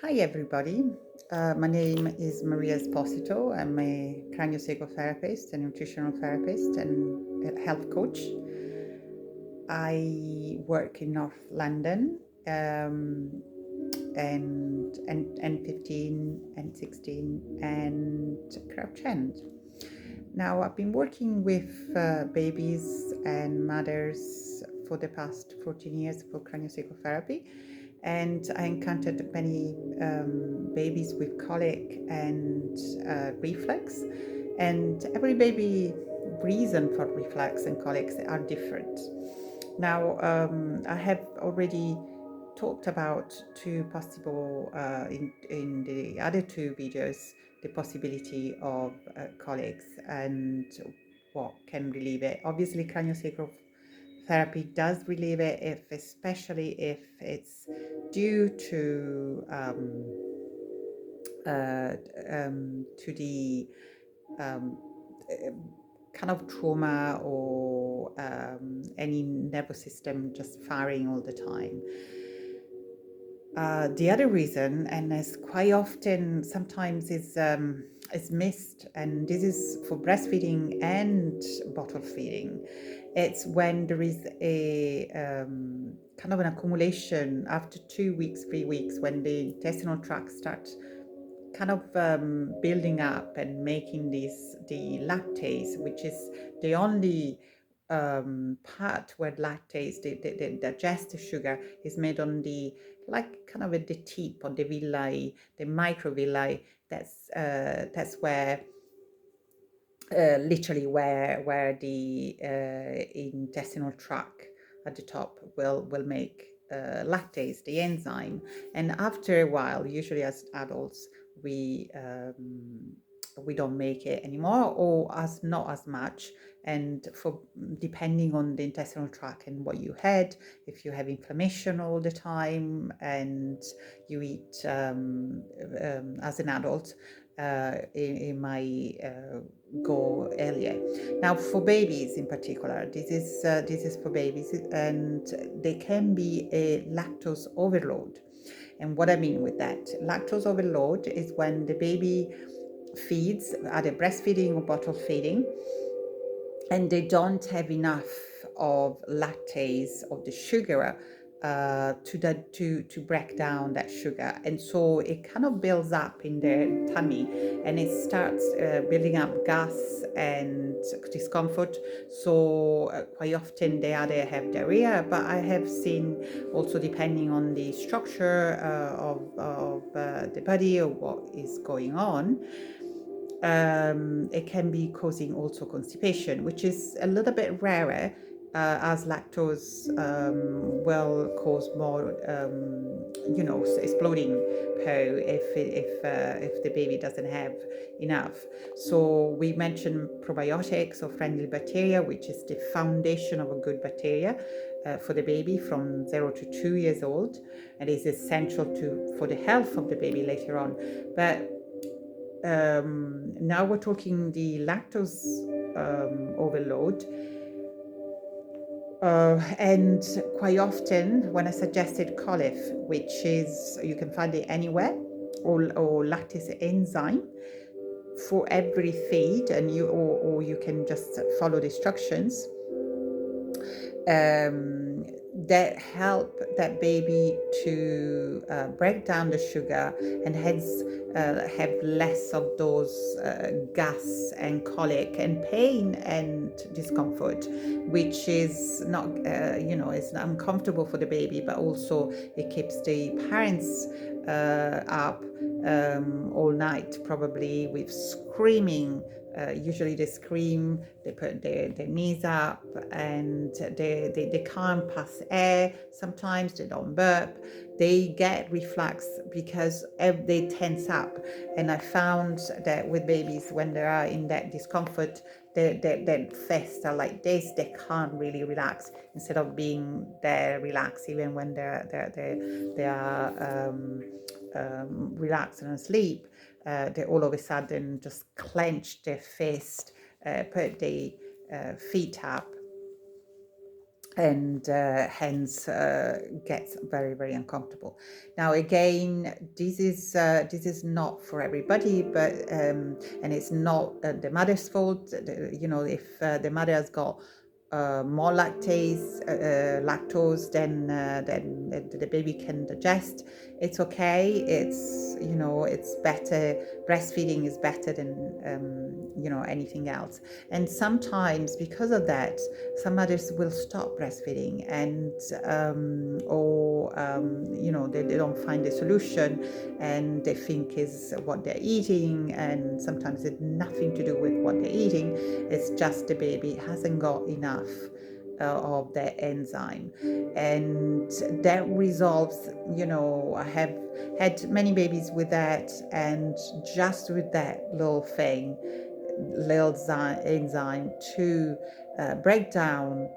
Hi everybody, my name is Maria Esposito. I'm a craniosacral therapist, a nutritional therapist, and a health coach. I work in North London, and N15, N16, and Crouch End. Now, I've been working with babies and mothers for the past 14 years for craniosacral therapy, and I encountered many babies with colic and reflux, and every baby reason for reflux and colics are different. Now, I have already talked about two possible in the other two videos, the possibility of colics and what can relieve it. Obviously, craniosacral therapy does relieve it, especially if it's due to the um, kind of trauma or any nervous system just firing all the time. The other reason, and is quite often sometimes is missed, and this is for breastfeeding and bottle feeding. It's when there is a kind of an accumulation after 2 weeks, 3 weeks, when the intestinal tract starts kind of building up and making the lactase, which is the only part where lactase, the digestive sugar, is made on the like kind of at the tip on the villi, the microvilli. That's where literally where the intestinal tract at the top will make lactase, the enzyme, and after a while, usually as adults, we don't make it anymore, or as not as much. And for depending on the intestinal tract and what you had, if you have inflammation all the time and you eat as an adult, it might go earlier. Now, for babies in particular, this is for babies, and they can be a lactose overload. And what I mean with that, lactose overload is when the baby feeds, either breastfeeding or bottle feeding, and they don't have enough of lactase, of the sugar, to break down that sugar, and so it kind of builds up in their tummy, and it starts building up gas and discomfort. So quite often they either have diarrhea, but I have seen also, depending on the structure of the body or what is going on, it can be causing also constipation, which is a little bit rarer, as lactose will cause more, exploding poo if the baby doesn't have enough. So we mentioned probiotics or friendly bacteria, which is the foundation of a good bacteria for the baby from 0 to 2 years old, and is essential for the health of the baby later on. But now we're talking the lactose overload. And quite often, when I suggested colic, which is, you can find it anywhere, or lactase enzyme for every feed, and or you can just follow the instructions, that help that baby to break down the sugar, and hence have less of those gas and colic and pain and discomfort, which is not, it's uncomfortable for the baby, but also it keeps the parents up all night, probably with screaming. Usually they scream, they put their knees up, and they can't pass air. Sometimes they don't burp. They get reflux because they tense up. And I found that with babies, when they are in that discomfort, their fists are like this. They can't really relax, instead of being there relaxed even when they are relaxed and asleep. They all of a sudden just clench their fist, put their feet up, and hence gets very, very uncomfortable. Now again, this is not for everybody, but and it's not the mother's fault. You know, if the mother has got more lactose than the baby can digest, it's okay. It's, you know, it's better. Breastfeeding is better than you know, anything else. And sometimes because of that, some mothers will stop breastfeeding, and you know, they don't find a solution, and they think is what they're eating, and sometimes it's nothing to do with what they're eating. It's just the baby hasn't got enough of that enzyme, and that resolves, you know, I have had many babies with that, and just with that little thing, little enzyme to break down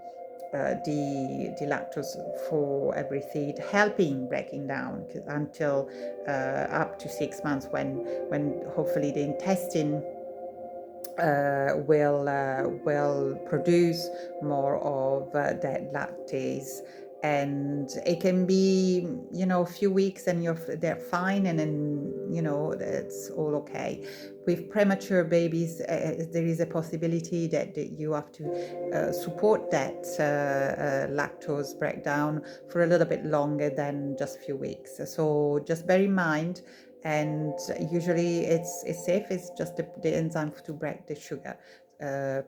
the lactose for every feed, helping breaking down until up to 6 months, when hopefully the intestine will produce more of that lactase. And it can be, you know, a few weeks and they're fine, and then, you know, it's all okay. With premature babies, there is a possibility that you have to support that lactose breakdown for a little bit longer than just a few weeks. So just bear in mind, and usually it's safe. It's just the enzyme to break the sugar,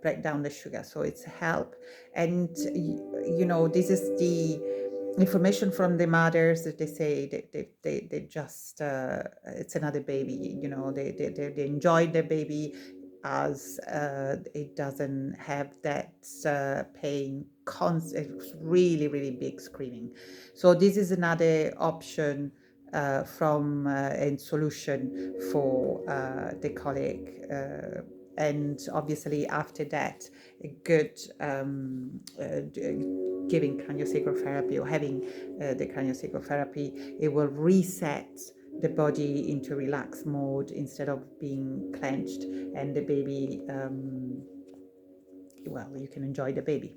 break down the sugar, so it's help. And you know, this is the information from the mothers that they say they just it's another baby, you know, they enjoy the baby as it doesn't have that pain, it's really, really big screaming. So this is another option from and solution for the colic. And obviously after that, a good giving craniosacral therapy, or having the craniosacral therapy, it will reset the body into relaxed mode instead of being clenched, and the baby, well, you can enjoy the baby.